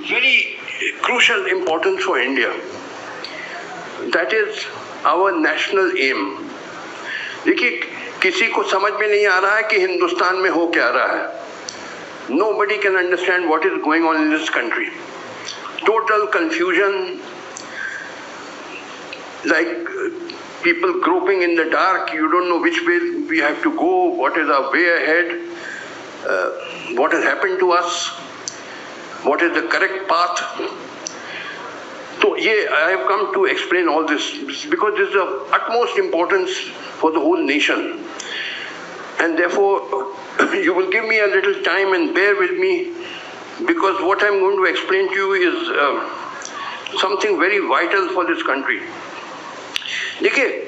very crucial importance for India. That is our national aim. देखिए, किसी को समझ में नहीं आ रहा है कि हिंदुस्तान में हो क्या रहा है. Nobody can understand what is going on in this country. Total confusion, like people groping in the dark. You don't know which way we have to go, what is our way ahead, what has happened to us, what is the correct path. So I have come to explain all this because this is of utmost importance for the whole nation. And therefore, you will give me a little time and bear with me, because what I'm going to explain to you is something very vital for this country. Dekhiye,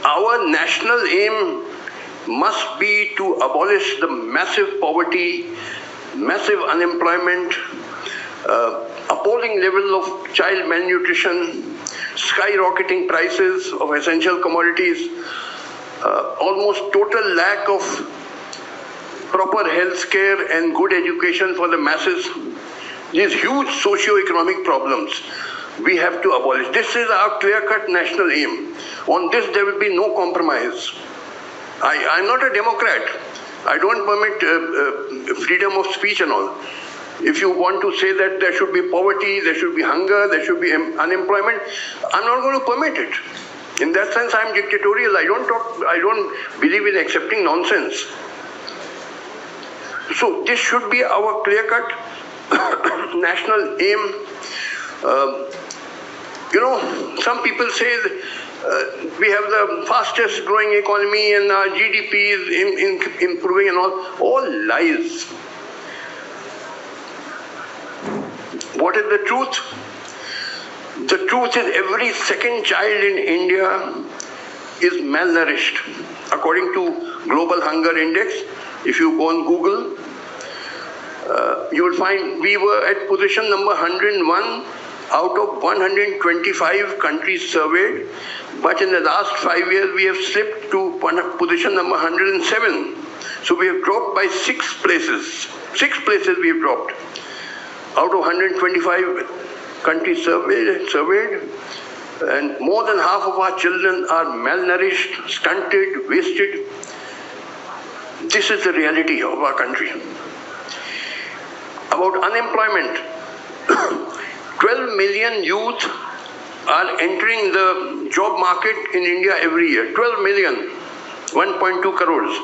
our national aim must be to abolish the massive poverty, massive unemployment, appalling level of child malnutrition, skyrocketing prices of essential commodities, almost total lack of proper health care and good education for the masses. These huge socio-economic problems we have to abolish. This is our clear-cut national aim. On this there will be no compromise. I'm not a Democrat. I don't permit freedom of speech and all. If you want to say that there should be poverty, there should be hunger, there should be unemployment, I'm not going to permit it. In that sense, I'm dictatorial. I don't believe in accepting nonsense. So this should be our clear-cut national aim. Some people say we have the fastest growing economy and our GDP is improving and all lies. What is the truth? The truth is every second child in India is malnourished. According to Global Hunger Index, if you go on Google, you will find we were at position number 101 out of 125 countries surveyed, but in the last 5 years we have slipped to position number 107. So we have dropped by 6 places. 6 places we have dropped. Out of 125 countries surveyed, and more than half of our children are malnourished, stunted, wasted. This is the reality of our country. About unemployment, 12 million youth are entering the job market in India every year. 12 million, 1.2 crores.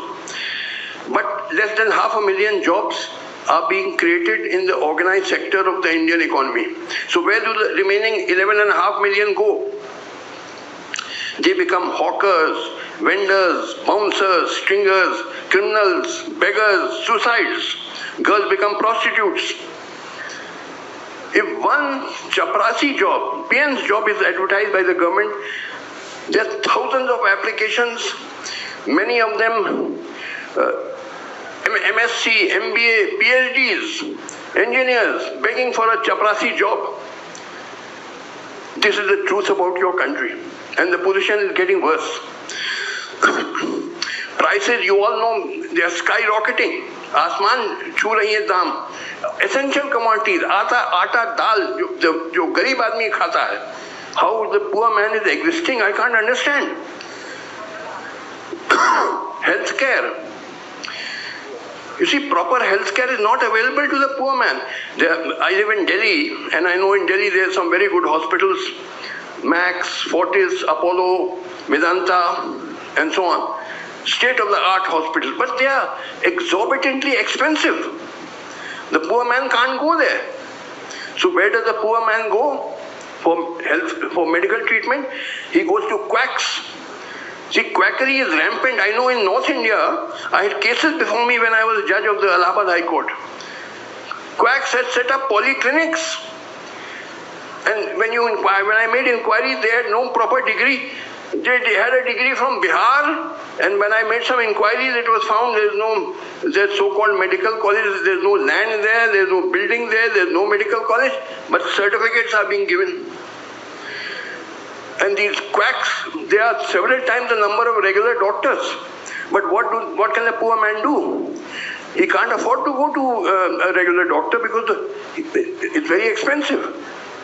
But less than 500,000 jobs are being created in the organized sector of the Indian economy. So where do the remaining 11.5 million go? They become hawkers, vendors, bouncers, stringers, criminals, beggars, suicides. Girls become prostitutes. If one chaprasi job, PN's job is advertised by the government, there are thousands of applications, many of them MSc, MBA, PhDs, engineers begging for a chaprasi job. This is the truth about your country, and the position is getting worse. Prices, you all know, they are skyrocketing. आसमान छू रही है दाम. Essential commodities, आटा, दाल, जो गरीब आदमी खाता है. How the poor man is existing, I can't understand. Healthcare. You see, proper healthcare is not available to the poor man. I live in Delhi, and I know in Delhi there are some very good hospitals, Max, Fortis, Apollo, Medanta, and so on. State-of-the-art hospitals, but they are exorbitantly expensive. The poor man can't go there. So where does the poor man go for health, for medical treatment? He goes to quacks. See, quackery is rampant. I know in North India, I had cases before me when I was a judge of the Allahabad High Court. Quacks had set up polyclinics. And when I made inquiries, they had no proper degree. They had a degree from Bihar, and when I made some inquiries, it was found there's so-called medical college, there's no land there, there's no building there, there's no medical college, but certificates are being given. And these quacks, they are several times the number of regular doctors. But what can the poor man do? He can't afford to go to a regular doctor because it's very expensive.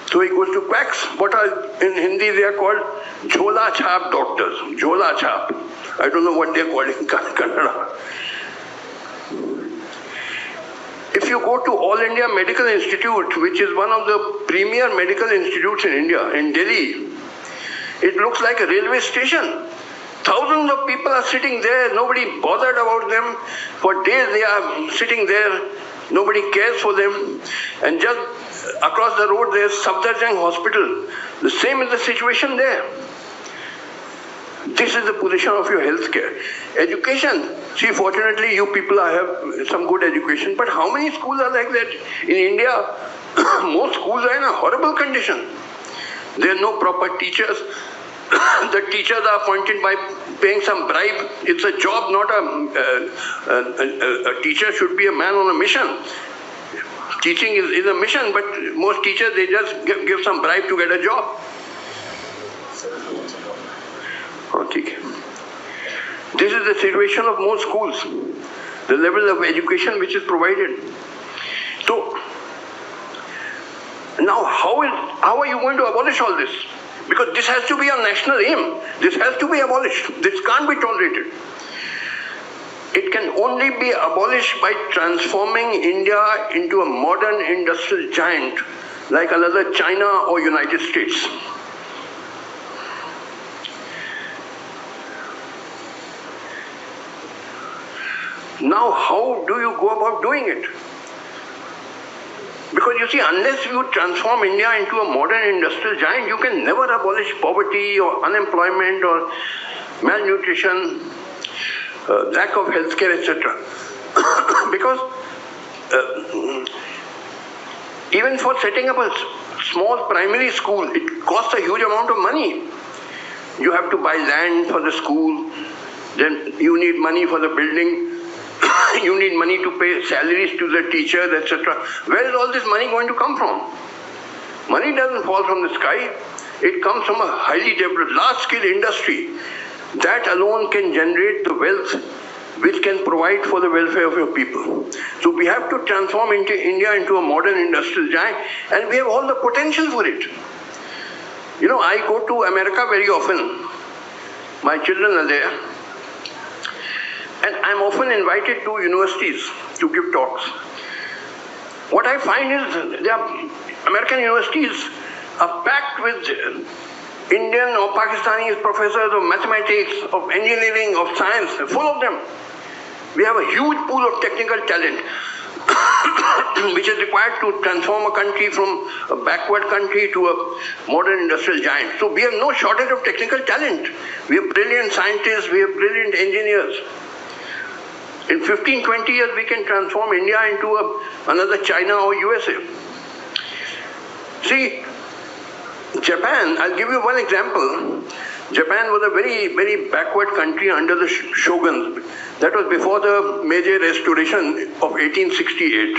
So he goes to quacks. What are, in Hindi they are called Jhola Chhap doctors. Jhola Chhap. I don't know what they are called in Kannada. If you go to All India Medical Institute, which is one of the premier medical institutes in India, in Delhi, it looks like a railway station. Thousands of people are sitting there, nobody bothered about them. For days they are sitting there, nobody cares for them. And just across the road there is Safdarjung Hospital. The same is the situation there. This is the position of your healthcare. Education. See, fortunately you people have some good education, but how many schools are like that? In India, most schools are in a horrible condition. There are no proper teachers. The teachers are appointed by paying some bribe. It's a job, not a teacher should be a man on a mission. Teaching is a mission, but most teachers, they just give some bribe to get a job. Okay. This is the situation of most schools, the level of education which is provided. So, now how are you going to abolish all this? Because this has to be a national aim. This has to be abolished. This can't be tolerated. It can only be abolished by transforming India into a modern industrial giant like another China or United States. Now, how do you go about doing it? Because you see, unless you transform India into a modern industrial giant, you can never abolish poverty or unemployment or malnutrition, lack of healthcare, etc. Because even for setting up a small primary school, it costs a huge amount of money. You have to buy land for the school, then you need money for the building. You need money to pay salaries to the teachers, etc. Where is all this money going to come from? Money doesn't fall from the sky. It comes from a highly developed, large-scale industry. That alone can generate the wealth which can provide for the welfare of your people. So we have to transform India into a modern industrial giant, and we have all the potential for it. You know, I go to America very often. My children are there. And I'm often invited to universities to give talks. What I find is American universities are packed with Indian or Pakistani professors of mathematics, of engineering, of science, full of them. We have a huge pool of technical talent which is required to transform a country from a backward country to a modern industrial giant. So we have no shortage of technical talent. We have brilliant scientists, we have brilliant engineers. In 15-20 years, we can transform India into another China or USA. See, Japan, I'll give you one example. Japan was a very, very backward country under the shoguns. That was before the Meiji Restoration of 1868.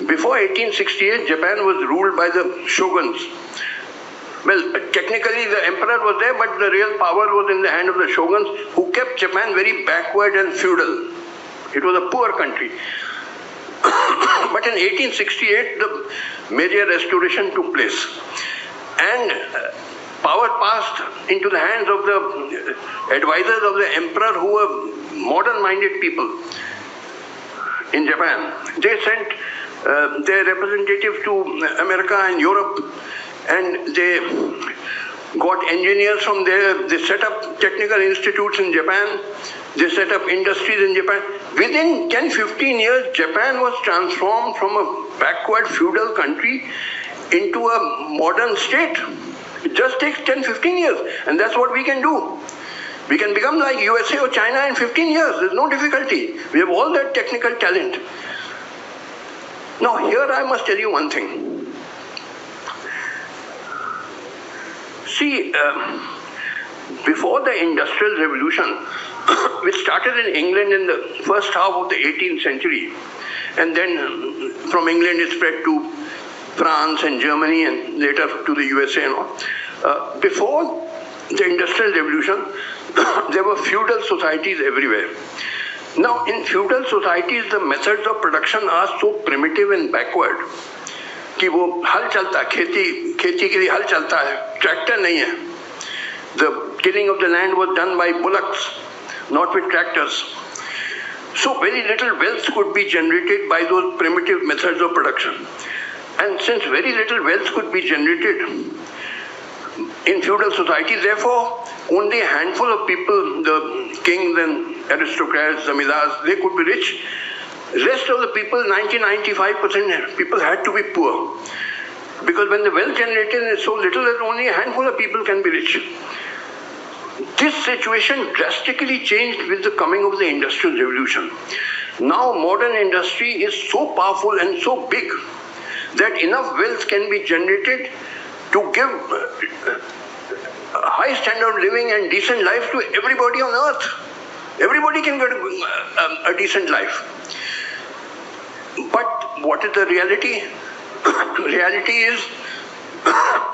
Before 1868, Japan was ruled by the shoguns. Well, technically the emperor was there, but the real power was in the hand of the shoguns, who kept Japan very backward and feudal. It was a poor country. But in 1868, the Meiji Restoration took place. And power passed into the hands of the advisors of the emperor, who were modern-minded people in Japan. They sent their representatives to America and Europe, and they got engineers from there. They set up technical institutes in Japan. They set up industries in Japan. Within 10-15 years, Japan was transformed from a backward feudal country into a modern state. It just takes 10-15 years, and that's what we can do. We can become like USA or China in 15 years. There's no difficulty. We have all that technical talent. Now, here I must tell you one thing. See, before the Industrial Revolution, which started in England in the first half of the 18th century, and then from England it spread to France and Germany and later to the USA and all. Before the Industrial Revolution, there were feudal societies everywhere. Now, in feudal societies, the methods of production are so primitive and backward कि वो हल चलता है, खेती के लिए हल चलता है, ट्रैक्टर नहीं है. The tilling of the land was done by bullocks, not with tractors. So very little wealth could be generated by those primitive methods of production. And since very little wealth could be generated in feudal society, therefore only a handful of people, the kings and aristocrats, zamindars, they could be rich. Rest of the people, 90-95% people had to be poor. Because when the wealth generated is so little that only a handful of people can be rich. This situation drastically changed with the coming of the Industrial Revolution. Now modern industry is so powerful and so big that enough wealth can be generated to give a high standard of living and decent life to everybody on earth. Everybody can get a decent life. But what is the reality? Reality is,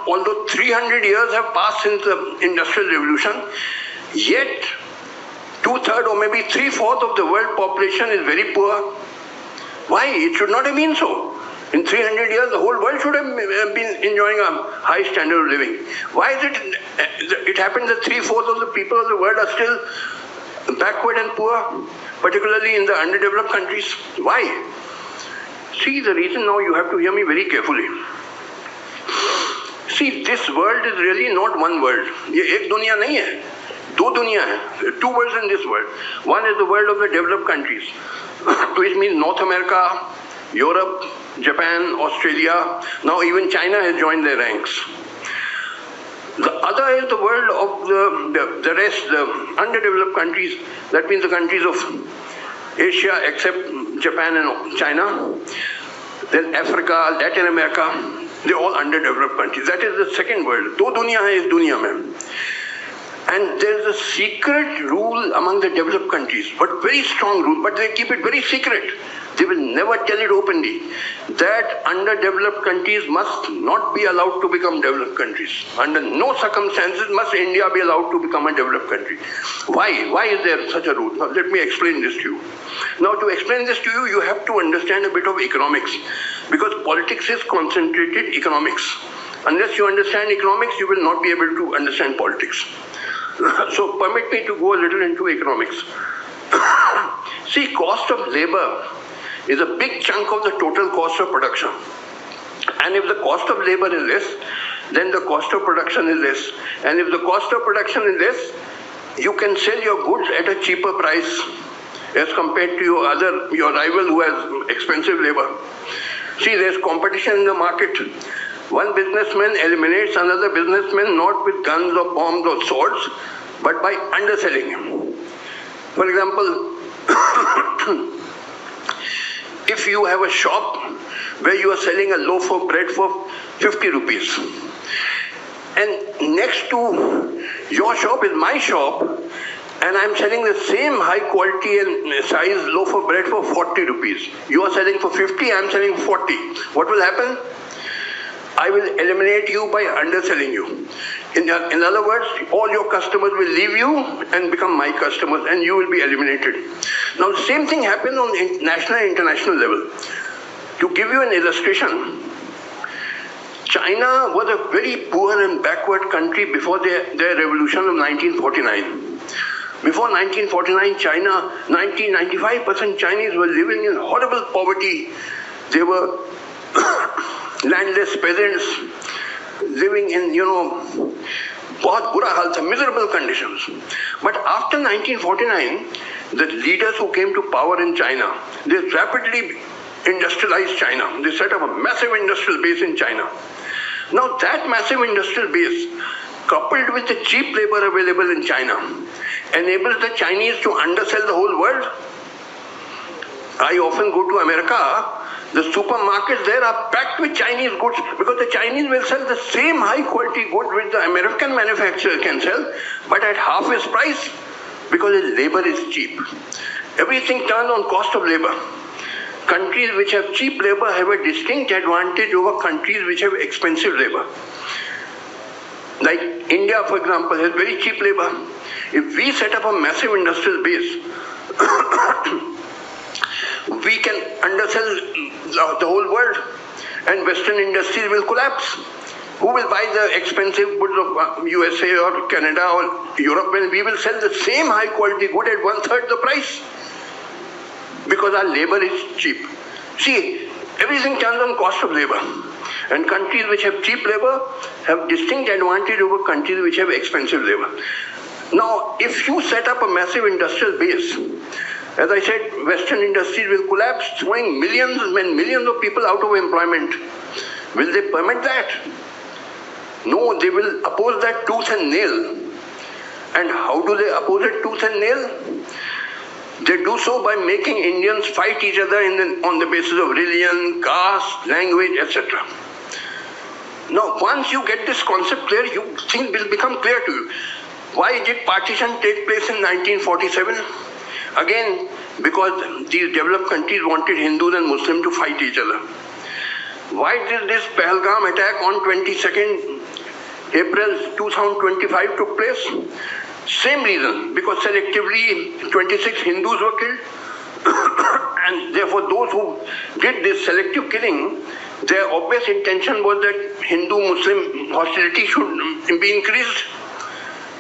although 300 years have passed since the Industrial Revolution, yet 2/3 or maybe 3/4 of the world population is very poor. Why? It should not have been so. In 300 years, the whole world should have been enjoying a high standard of living. Why is it happened that 3/4 of the people of the world are still backward and poor, particularly in the underdeveloped countries? Why? See, the reason now you have to hear me very carefully. See, this world is really not one world. ये एक दुनिया नहीं है, दो दुनिया है. There are two worlds in this world. One is the world of the developed countries, which means North America, Europe, Japan, Australia. Now even China has joined their ranks. The other is the world of the rest, the underdeveloped countries. That means the countries of Asia, except Japan and China. Then Africa, Latin America, they're all underdeveloped countries. That is the second world. दो दुनिया है इस दुनिया में. And there's a secret rule among the developed countries, but very strong rule, but they keep it very secret. They will never tell it openly, that underdeveloped countries must not be allowed to become developed countries. Under no circumstances must India be allowed to become a developed country. Why? Why is there such a rule? Now, let me explain this to you. Now, to explain this to you, you have to understand a bit of economics, because politics is concentrated economics. Unless you understand economics, you will not be able to understand politics. So, permit me to go a little into economics. See, cost of labor is a big chunk of the total cost of production. And if the cost of labor is less, then the cost of production is less. And if the cost of production is less, you can sell your goods at a cheaper price as compared to your rival who has expensive labor. See, there's competition in the market. One businessman eliminates another businessman not with guns or bombs or swords, but by underselling him. For example, if you have a shop where you are selling a loaf of bread for 50 rupees, and next to your shop is my shop, and I'm selling the same high quality and size loaf of bread for 40 rupees. You are selling for 50, I'm selling 40. What will happen? I will eliminate you by underselling you. In other words, all your customers will leave you and become my customers, and you will be eliminated. Now, the same thing happened on national and international level. To give you an illustration, China was a very poor and backward country before their revolution of 1949. Before 1949, China, 95% Chinese were living in horrible poverty. They were landless peasants living in, बहुत बुरा हाल था, miserable conditions. But after 1949, the leaders who came to power in China, they rapidly industrialized China. They set up a massive industrial base in China. Now that massive industrial base, coupled with the cheap labor available in China, enables the Chinese to undersell the whole world. I often go to America. The supermarkets there are packed with Chinese goods because the Chinese will sell the same high quality good which the American manufacturer can sell, but at half its price because its labor is cheap. Everything turns on cost of labor. Countries which have cheap labor have a distinct advantage over countries which have expensive labor. Like India, for example, has very cheap labor. If we set up a massive industrial base, we can undersell the whole world and Western industries will collapse. Who will buy the expensive goods of USA or Canada or Europe when we will sell the same high quality good at 1/3 the price? Because our labor is cheap. See, everything turns on cost of labor. And countries which have cheap labor have distinct advantage over countries which have expensive labor. Now, if you set up a massive industrial base, as I said, Western industries will collapse, throwing millions and millions of people out of employment. Will they permit that? No, they will oppose that tooth and nail. And how do they oppose it tooth and nail? They do so by making Indians fight each other on the basis of religion, caste, language, etc. Now, once you get this concept clear, things will become clear to you. Why did partition take place in 1947? Again, because these developed countries wanted Hindus and Muslims to fight each other. Why did this Pahalgam attack on 22nd April 2025 took place? Same reason, because selectively 26 Hindus were killed. And therefore those who did this selective killing, their obvious intention was that Hindu-Muslim hostility should be increased.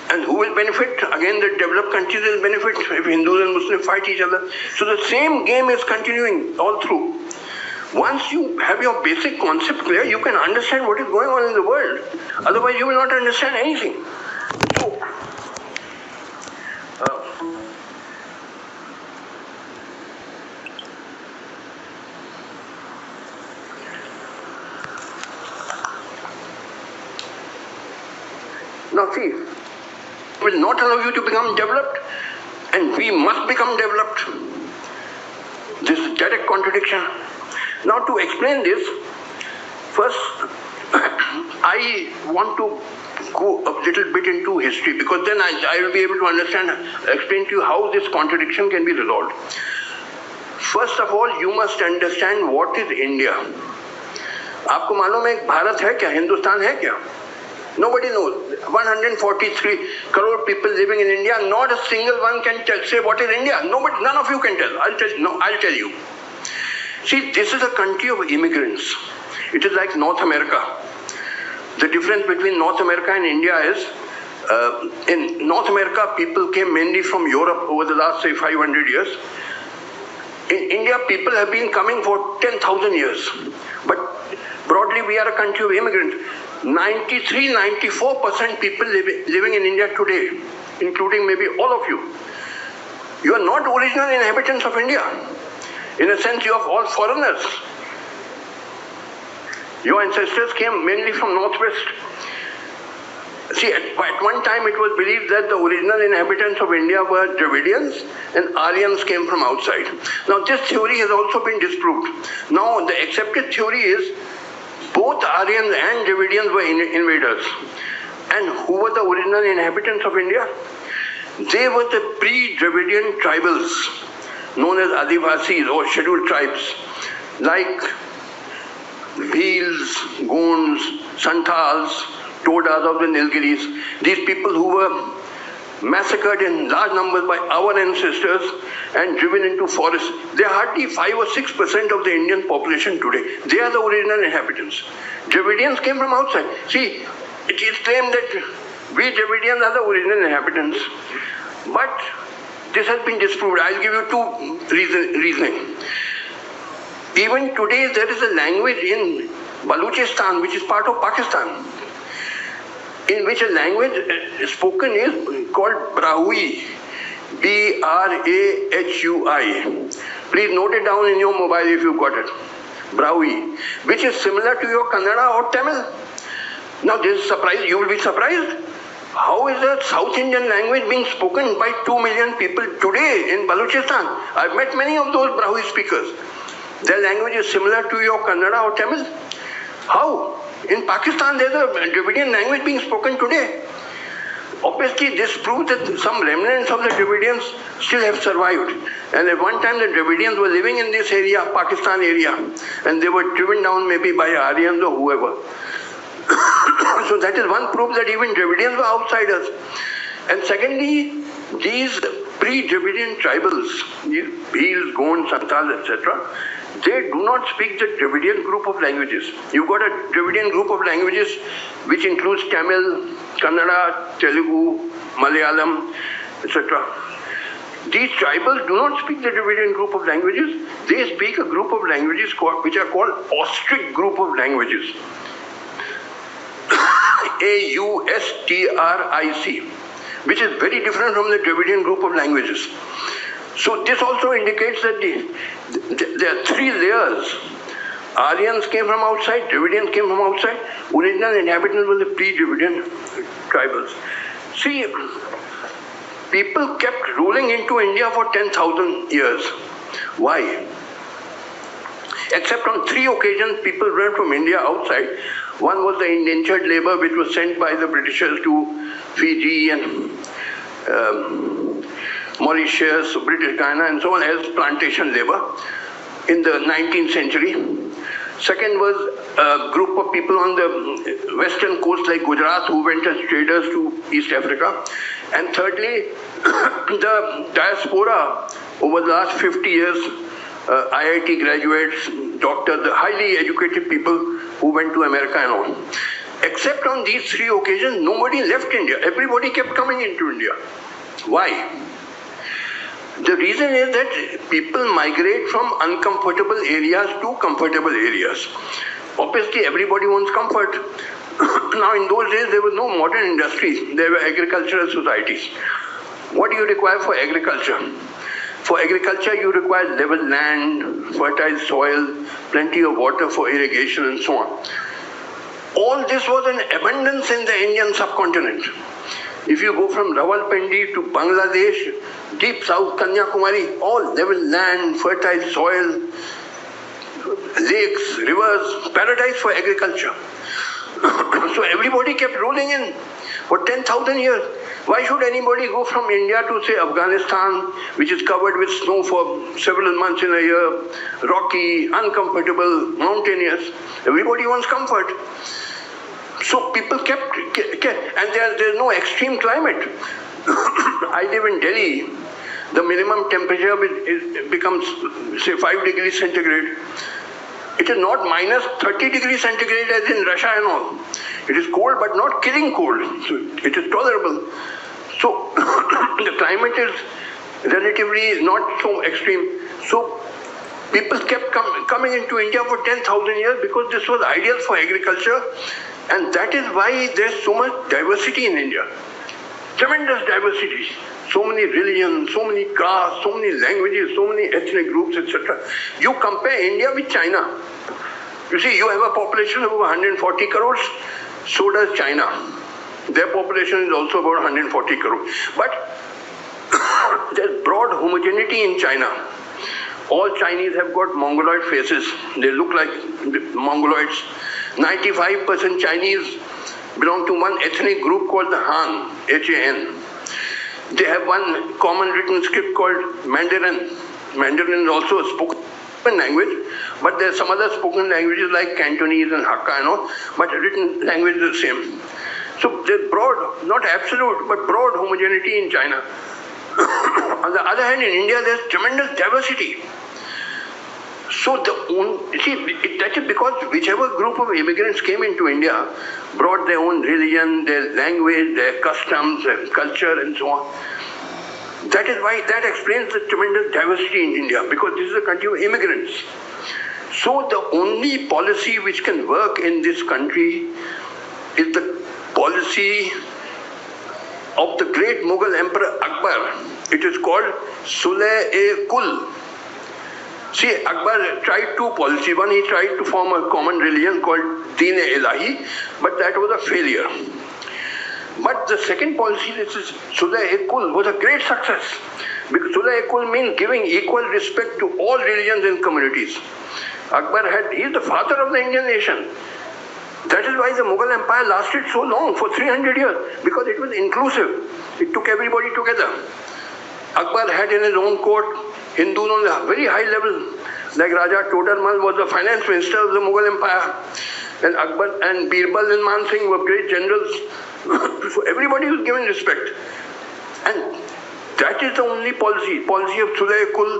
And who will benefit? Again, the developed countries will benefit if Hindus and Muslims fight each other. So the same game is continuing all through. Once you have your basic concept clear, you can understand what is going on in the world. Otherwise, you will not understand anything. So, now see, will not allow you to become developed, and we must become developed. This is direct contradiction. Now to explain this, first I want to go a little bit into history, because then I will be able to explain to you how this contradiction can be resolved. First of all, you must understand what is India. आपको मालूम है भारत है क्या, हिंदुस्तान है क्या? Nobody knows. 143 crore people living in India, not a single one can say what is India. Nobody, none of you can tell. I'll tell you. See, this is a country of immigrants. It is like North America. The difference between North America and India is, in North America, people came mainly from Europe over the last, say, 500 years. In India, people have been coming for 10,000 years. But broadly, we are a country of immigrants. 93-94% people living in India today, including maybe all of you. You are not original inhabitants of India. In a sense, you are all foreigners. Your ancestors came mainly from Northwest. See, at one time it was believed that the original inhabitants of India were Dravidians and Aryans came from outside. Now this theory has also been disproved. Now the accepted theory is both Aryans and Dravidians were invaders. And who were the original inhabitants of India? They were the pre-Dravidian tribals known as Adivasis or scheduled tribes, like Bhils, Gonds, Santals, Todas of the Nilgiris. These people who were massacred in large numbers by our ancestors and driven into forests. They are hardly 5 or 6% of the Indian population today. They are the original inhabitants. Dravidians came from outside. See, it is claimed that we Dravidians are the original inhabitants. But this has been disproved. I'll give you two reasoning. Even today there is a language in Balochistan, which is part of Pakistan, in which a language spoken is called Brahui, B-R-A-H-U-I. Please note it down in your mobile if you've got it. Brahui, which is similar to your Kannada or Tamil. Now this is surprise. You will be surprised. How is a South Indian language being spoken by 2 million people today in Balochistan? I've met many of those Brahui speakers. Their language is similar to your Kannada or Tamil. How? In Pakistan, there's a Dravidian language being spoken today. Obviously, this proves that some remnants of the Dravidians still have survived. And at one time, the Dravidians were living in this area, Pakistan area, and they were driven down maybe by Aryans or whoever. So that is one proof that even Dravidians were outsiders. And secondly, these pre-Dravidian tribals, Bhils, Gonds, Santals, etc., they do not speak the Dravidian group of languages. You've got a Dravidian group of languages which includes Tamil, Kannada, Telugu, Malayalam, etc. These tribals do not speak the Dravidian group of languages. They speak a group of languages which are called Austric group of languages. Austric, which is very different from the Dravidian group of languages. So this also indicates that there are three layers. Aryans came from outside, Dravidians came from outside, original inhabitants were the pre-Dravidian tribals. See, people kept rolling into India for 10,000 years. Why? Except on three occasions, people ran from India outside. One was the indentured labor which was sent by the Britishers to Fiji and Mauritius, British Guiana and so on as plantation labor in the 19th century. Second was a group of people on the western coast like Gujarat who went as traders to East Africa. And thirdly, the diaspora over the last 50 years, IIT graduates, doctors, the highly educated people who went to America and all. Except on these three occasions, nobody left India. Everybody kept coming into India. Why? The reason is that people migrate from uncomfortable areas to comfortable areas. Obviously, everybody wants comfort. Now, in those days, there was no modern industry. There were agricultural societies. What do you require for agriculture? For agriculture, you require level land, fertile soil, plenty of water for irrigation and so on. All this was in abundance in the Indian subcontinent. If you go from Rawalpindi to Bangladesh, deep south Kanyakumari, all level land, fertile soil, lakes, rivers, paradise for agriculture. So everybody kept rolling in for 10,000 years. Why should anybody go from India to, say, Afghanistan, which is covered with snow for several months in a year, rocky, uncomfortable, mountainous? Everybody wants comfort. So people kept and there's no extreme climate. I live in Delhi. The minimum temperature becomes, say, 5 degrees centigrade. It is not minus 30 degrees centigrade as in Russia and all. It is cold, but not killing cold. So it is tolerable. So the climate is relatively not so extreme. So people kept coming into India for 10,000 years because this was ideal for agriculture. And that is why there's so much diversity in India. Tremendous diversity. So many religions, so many castes, so many languages, so many ethnic groups, etc. You compare India with China. You see, you have a population of 140 crores, so does China. Their population is also about 140 crores. But there's broad homogeneity in China. All Chinese have got Mongoloid faces. They look like Mongoloids. 95% Chinese belong to one ethnic group called the Han, H-A-N. They have one common written script called Mandarin. Mandarin is also a spoken language, but there are some other spoken languages like Cantonese and Hakka and all, but written language is the same. So there's broad, not absolute, but broad homogeneity in China. On the other hand, in India, there's tremendous diversity. So that is because whichever group of immigrants came into India brought their own religion, their language, their customs, their culture and so on. That is why that explains the tremendous diversity in India, because this is a country of immigrants. So the only policy which can work in this country is the policy of the great Mughal Emperor Akbar. It is called Sulh-e-Kul. See, Akbar tried two policies. One, he tried to form a common religion called Deen-e-Ilahi, but that was a failure. But the second policy, this is Sulh-e-Kul, was a great success. Because Sulh-e-Kul means giving equal respect to all religions and communities. He is the father of the Indian nation. That is why the Mughal Empire lasted so long, for 300 years, because it was inclusive. It took everybody together. Akbar had in his own court Hindus on a very high level, like Raja Todarmal was the finance minister of the Mughal Empire, and Akbar and Birbal and Man Singh were great generals. So everybody was given respect. And That is the only policy of Sulh Kul,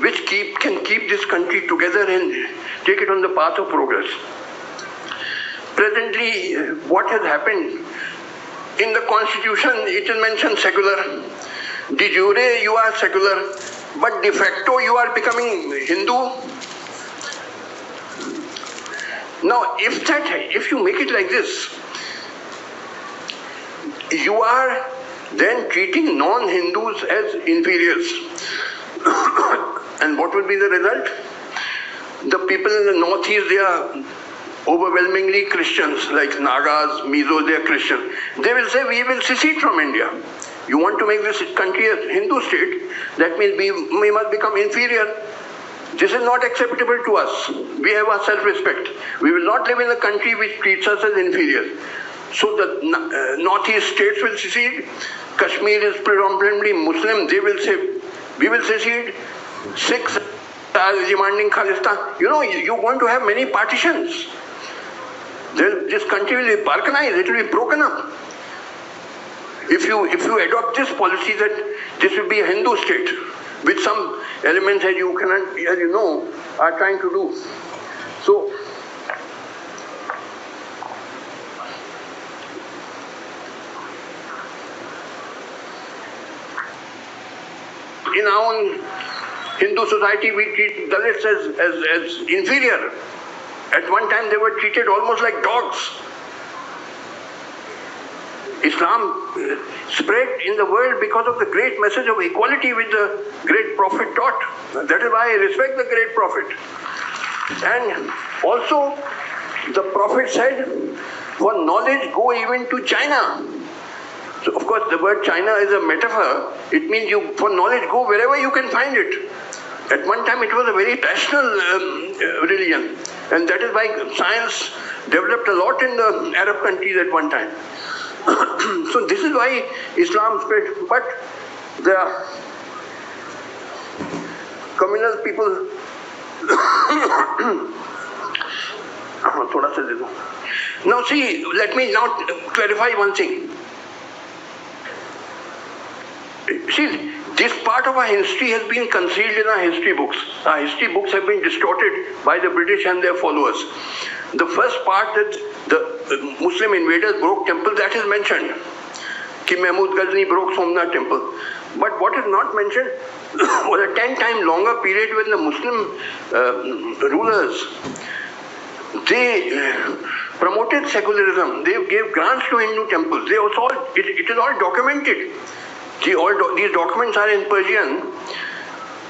which can keep this country together and take it on the path of progress. Presently, what has happened, in the constitution it is mentioned secular. De jure you are secular, but de facto you are becoming Hindu. Now, if you make it like this, you are then treating non-Hindus as inferiors. And what will be the result? The people in the northeast, they are overwhelmingly Christians, like Nagas, Mizos, they are Christian. They will say, we will secede from India. You want to make this country a Hindu state, that means we must become inferior. This is not acceptable to us. We have our self-respect. We will not live in a country which treats us as inferior. So the northeast states will secede. Kashmir is predominantly Muslim. They will say, we will secede. Sikhs are demanding Khalistan. You know, you're going to have many partitions. This country will be balkanized. It will be broken up. If you adopt this policy that this will be a Hindu state, with some elements that you cannot, as you know, are trying to do. So, in our own Hindu society, we treat Dalits as inferior. At one time, they were treated almost like dogs. Islam spread in the world because of the great message of equality which the great prophet taught. That is why I respect the great prophet. And also, the prophet said, for knowledge, go even to China. So, of course, the word China is a metaphor. It means for knowledge, go wherever you can find it. At one time, it was a very rational religion. And that is why science developed a lot in the Arab countries at one time. So this is why Islam spread. But the communal people now see, let me now clarify one thing. See, this part of our history has been concealed in our history books. Our history books have been distorted by the British and their followers. The first part, that the Muslim invaders broke temple, that is mentioned. Ki Mahmud Ghazni broke Somnath temple. But what is not mentioned was a 10 times longer period when the Muslim rulers, they promoted secularism. They gave grants to Hindu temples. They also, it is all documented. These documents are in Persian,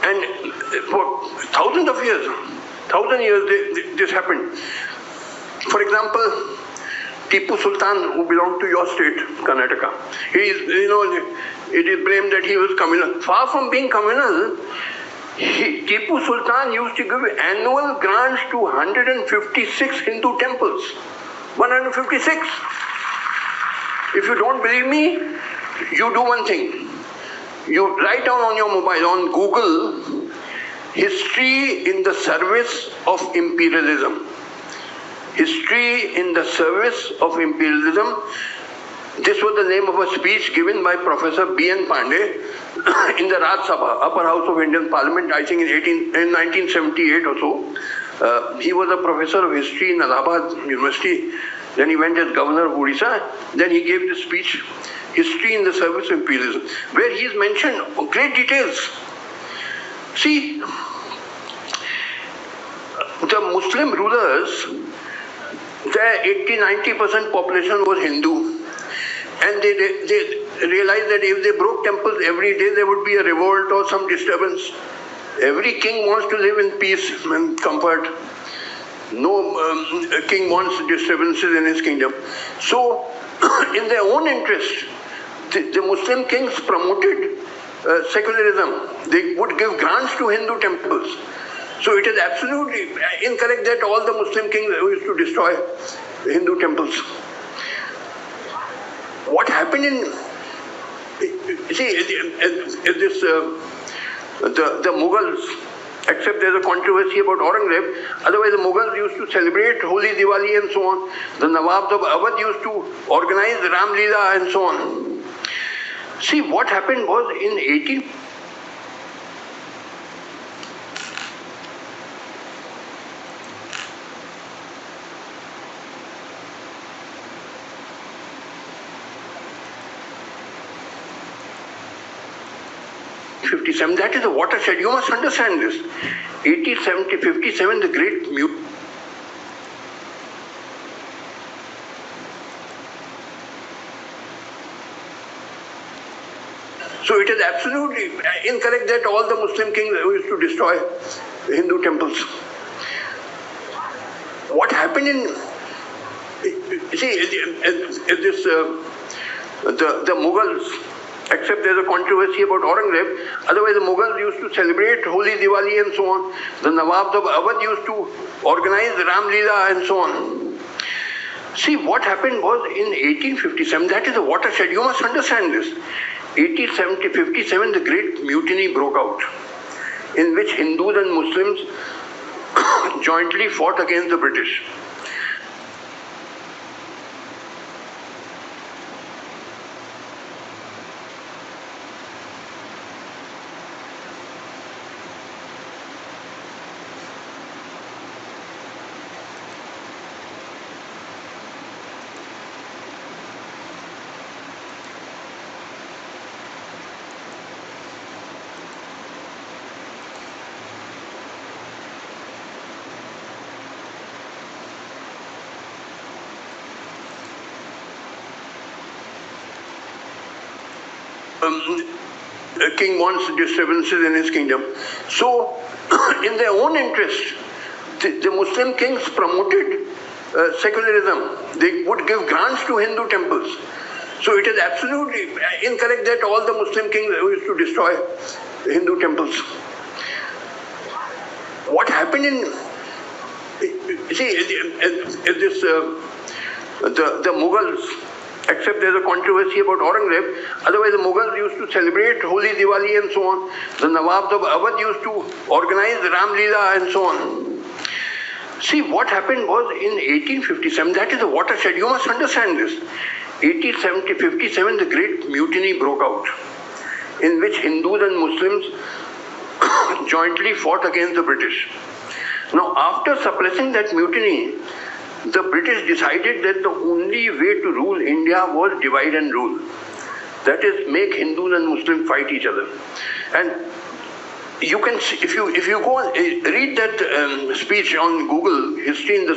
and for thousands of years, this happened. For example, Tipu Sultan, who belonged to your state, Karnataka, it is blamed that he was communal. Far from being communal, Tipu Sultan used to give annual grants to 156 Hindu temples. 156. If you don't believe me, you do one thing. You write down on your mobile, on Google, history in the service of imperialism. History in the service of imperialism. This was the name of a speech given by Professor B.N. Pandey in the Raj Sabha, Upper House of Indian Parliament, I think in 1978 or so. He was a professor of history in Allahabad University. Then he went as governor of Odisha. Then he gave the speech, History in the Service of Imperialism, where he has mentioned great details. See, the Muslim rulers, their 80-90% population was Hindu. And they realized that if they broke temples every day, there would be a revolt or some disturbance. Every king wants to live in peace and comfort. No king wants disturbances in his kingdom. So, in their own interest, the Muslim kings promoted secularism. They would give grants to Hindu temples. So it is absolutely incorrect that all the Muslim kings used to destroy Hindu temples. What happened the Mughals, except there's a controversy about Aurangzeb, otherwise the Mughals used to celebrate Holi, Diwali and so on. The Nawabs of Awadh used to organize Ram Leela and so on. See, what happened was in 18... '57, that is a watershed. You must understand this. 1857, the great mutiny. So it is absolutely incorrect that all the Muslim kings used to destroy Hindu temples. What happened in... See, this the Mughals, except there's a controversy about Aurangzeb, otherwise the Mughals used to celebrate Holi, Diwali and so on. The Nawabs of Awadh used to organize Ram Leela and so on. See, what happened was in 1857, that is a watershed. You must understand this. 1857, the great mutiny broke out, in which Hindus and Muslims jointly fought against the British. A king wants disturbances in his kingdom. So, in their own interest, the Muslim kings promoted secularism. They would give grants to Hindu temples. So it is absolutely incorrect that all the Muslim kings used to destroy Hindu temples. What happened in... See, this the Mughals, except there's a controversy about Aurangzeb, otherwise the Mughals used to celebrate Holi, Diwali and so on. The Nawabs of Awadh used to organize Ram Leela and so on. See, what happened was in 1857, that is a watershed. You must understand this. 1857, the great mutiny broke out, in which Hindus and Muslims jointly fought against the British. Now, after suppressing that mutiny, the British decided that the only way to rule India was divide and rule. That is, make Hindus and Muslims fight each other. And you can see, if you go and read that speech on Google, History in the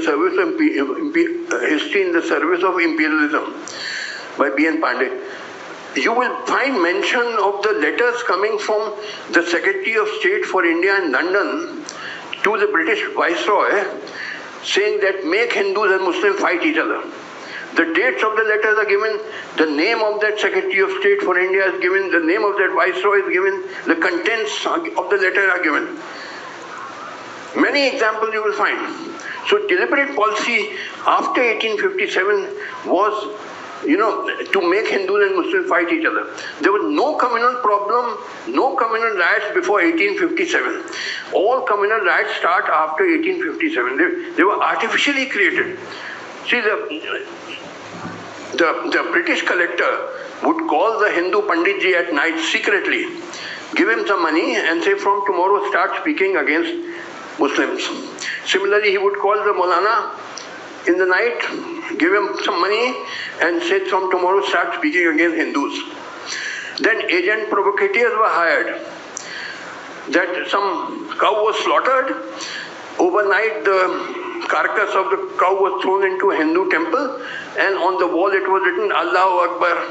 Service of Imperialism by B.N. Pandey, you will find mention of the letters coming from the Secretary of State for India in London to the British Viceroy, saying that make Hindus and Muslims fight each other. The dates of the letters are given, the name of that Secretary of State for India is given, the name of that Viceroy is given, the contents of the letter are given. Many examples you will find. So deliberate policy after 1857 was, to make Hindus and Muslims fight each other. There was no communal problem, no communal riots before 1857. All communal riots start after 1857. They were artificially created. See, the British collector would call the Hindu Panditji at night secretly, give him some money and say, from tomorrow start speaking against Muslims. Similarly, he would call the Maulana in the night, give him some money and say, from tomorrow start speaking against Hindus. Then agent provocateurs were hired. That some cow was slaughtered. Overnight, the carcass of the cow was thrown into a Hindu temple, and on the wall it was written, Allahu Akbar.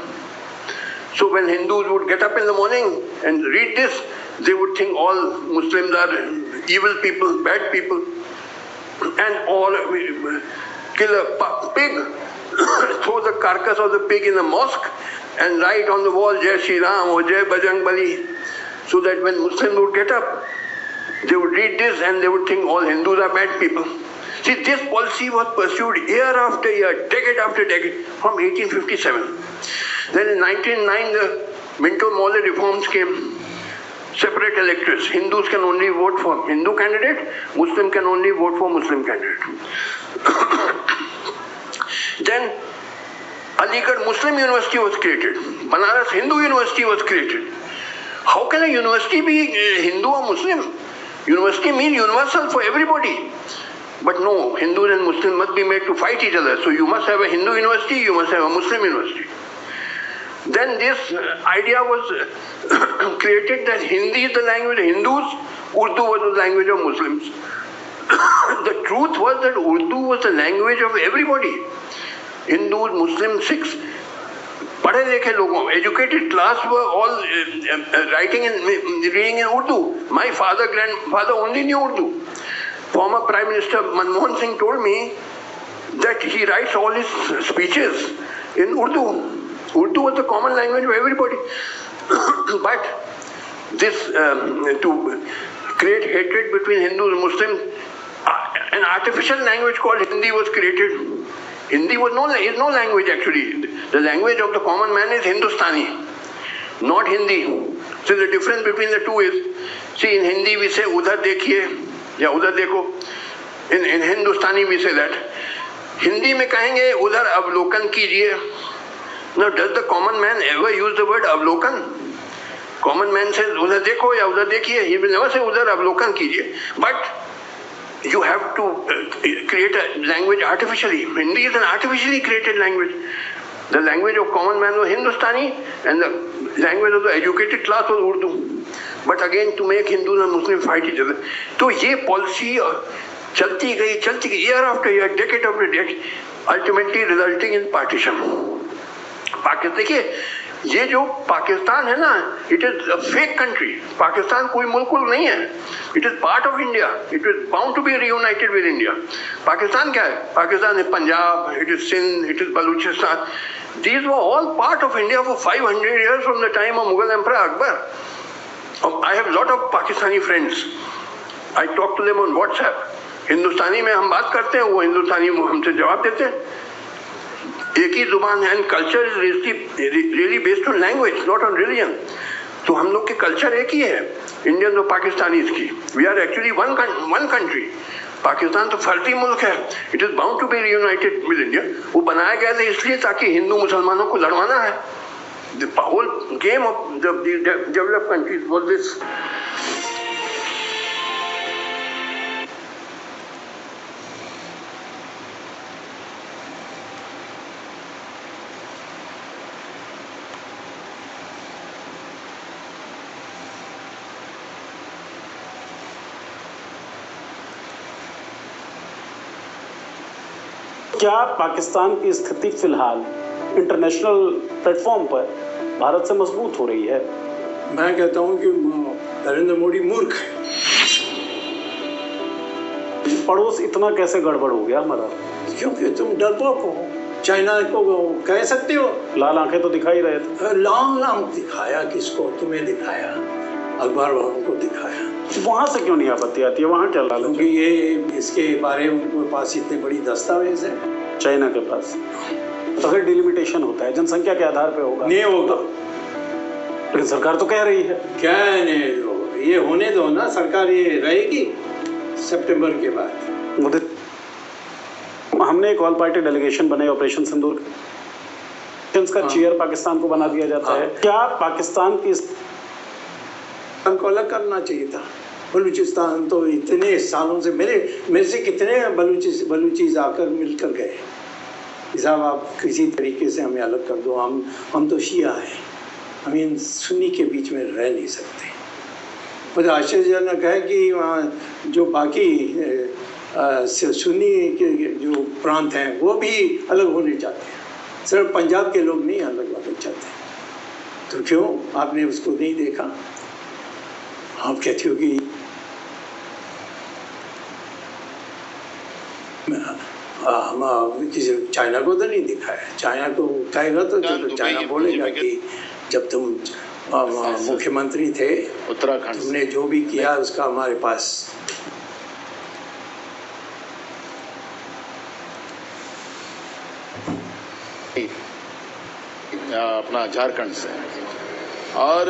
So when Hindus would get up in the morning and read this, they would think all Muslims are evil people, bad people, and all kill a pig, throw the carcass of the pig in the mosque, and write on the wall, Jai Shri Ram or Jai Bajrang Bali, so that when Muslims would get up, they would read this and they would think all Hindus are bad people. See, this policy was pursued year after year, decade after decade, from 1857. Then in 1909, the Minto-Morley reforms came. Separate electorates. Hindus can only vote for Hindu candidate, Muslim can only vote for Muslim candidate. Then Aligarh Muslim University was created. Banaras Hindu University was created. How can a university be Hindu or Muslim? University means universal for everybody. But no, Hindus and Muslims must be made to fight each other. So you must have a Hindu university, you must have a Muslim university. Then this idea was created that Hindi is the language of Hindus, Urdu was the language of Muslims. The truth was that Urdu was the language of everybody. Hindus, Muslims, Sikhs, पढ़े लिखे लोगों, educated class were all writing and reading in Urdu. My grandfather only knew Urdu. Former Prime Minister Manmohan Singh told me that he writes all his speeches in Urdu. Urdu was the common language of everybody. But this, to create hatred between Hindus and Muslims, an artificial language called Hindi was created. Hindi was is no language actually. The language of the common man is Hindustani, not Hindi. So the difference between the two is, see, in Hindi we say udhar dekhiye ya udhar dekho. In Hindustani we say that. Hindi में कहेंगे उधर अवलोकन कीजिए. Now, does the common man ever use the word avlokan? Common man says udhar dekho ya udhar dekhiye. He will never say udhar avlokan kijiye. But you have to create a language artificially. Hindi is an artificially created language. The language of common man was Hindustani and the language of the educated class was Urdu. But again, to make Hindus and Muslims fight each other. So ये policy चलती गई year after year, decade after decade, ultimately resulting in partition. Pakistan देखिए, ये जो पाकिस्तान है ना, it is a fake country. Pakistan कोई मुल्क नहीं है. It is part of India. It is bound to be reunited with India. Pakistan क्या है? पाकिस्तान है Punjab, it is Sindh, it is Baluchistan. These were all part of India for 500 years from the time of Mughal Emperor Akbar. I have a lot of Pakistani friends. I talk to them on WhatsApp. हिंदुस्तानी में हम बात करते हैं, वो हिंदुस्तानी हमसे जवाब देते हैं. एक ही जुबान है. And culture is really based on language, not on religion. तो हम लोग के कल्चर एक ही है, इंडियन और पाकिस्तानीज की. We are actually one country. Pakistan तो फर्जी मुल्क है. It is bound to be reunited with India. वो बनाया गया था इसलिए ताकि हिंदू मुसलमानों को लड़वाना है. The whole game of the developed countries was this. क्या पाकिस्तान की स्थिति फिलहाल इंटरनेशनल प्लेटफॉर्म पर भारत से मजबूत हो रही है? मैं कहता हूं कि नरेंद्र मोदी मूर्ख है. पड़ोस इतना कैसे गड़बड़ हो गया हमारा? क्योंकि तुम डरपोक हो. चाइना को कह सकते हो. लाल आंखें तो दिखा ही रहे थे. लाल दिखाया किसको? तुम्हें दिखाया, अखबार वालों को दिखाया. वहां से क्यों नहीं आपत्ति आती है? वहां क्या लाल? क्योंकि ये इसके बारे में उनके पास इतने बड़ी दस्तावेज है. चाइना के पास अगर डिलिमिटेशन होता है जनसंख्या के आधार पे होगा? नहीं होगा. लेकिन सरकार तो कह रही है. क्या नहीं होगा? ये होने दो ना. सरकार ये रहेगी सितंबर के बाद. हमने एक ऑल पार्टी डेलीगेशन बनाई ऑपरेशन सिंदूर का. चेयर पाकिस्तान को बना दिया जाता है. क्या पाकिस्तान की को अलग करना चाहिए था? बलूचिस्तान तो इतने सालों से मेरे से कितने बलूचीज आकर मिलकर गए. साहब आप किसी तरीके से हमें अलग कर दो. हम तो शिया हैं. हम इन सुन्नी के बीच में रह नहीं सकते. मुझे आश्चर्यजनक है कि वहाँ जो बाकी सुन्नी के जो प्रांत हैं वो भी अलग होने चाहते हैं. सिर्फ पंजाब के लोग नहीं अलग होना चाहते. तो क्यों आपने उसको नहीं देखा? आप कहते हो कि हम किसी चाइना को तो नहीं दिखाया. चाइना को कहेगा तो चाइना बोलेगा कि जब तुम मुख्यमंत्री थे उत्तराखंड, तुमने जो भी किया उसका हमारे पास. अपना झारखंड से. और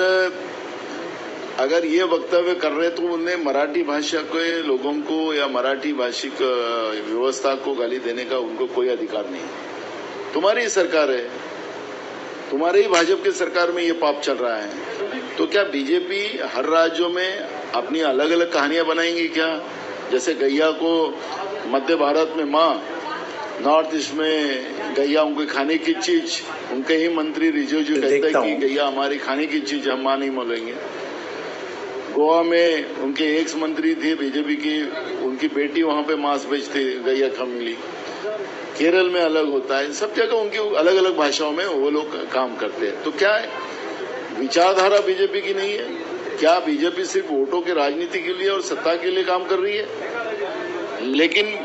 अगर ये वक्तव्य कर रहे तो उन्हें मराठी भाषा के लोगों को या मराठी भाषिक व्यवस्था को गाली देने का उनको कोई अधिकार नहीं. तुम्हारी ही सरकार है, तुम्हारे ही भाजपा की सरकार में ये पाप चल रहा है। तो क्या बीजेपी हर राज्यों में अपनी अलग अलग कहानियां बनाएंगी क्या? जैसे गैया को मध्य भारत में माँ, नॉर्थ ईस्ट में गैया उनके खाने की चीज, उनके ही मंत्री रिजिजू कहते हैं कि गैया हमारी खाने की चीज, हम माँ नहीं बोलेंगे। गोवा में उनके एक्स मंत्री थे बीजेपी की, उनकी बेटी वहां पे मांस बेचती, गैया कम मिली। केरल में अलग होता है, सब जगह उनकी अलग अलग भाषाओं में वो लोग काम करते हैं। तो क्या विचारधारा बीजेपी की नहीं है? क्या बीजेपी सिर्फ वोटों की राजनीति के लिए और सत्ता के लिए काम कर रही है? लेकिन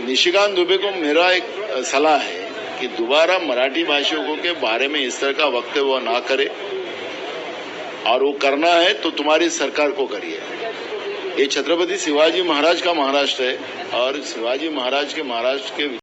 निशिकांत दुबे को मेरा एक सलाह है कि दोबारा मराठी भाषियों के बारे में इस तरह का वक्तव्य ना करे, और वो करना है तो तुम्हारी सरकार को करिए। ये छत्रपति शिवाजी महाराज का महाराष्ट्र है, और शिवाजी महाराज के महाराष्ट्र के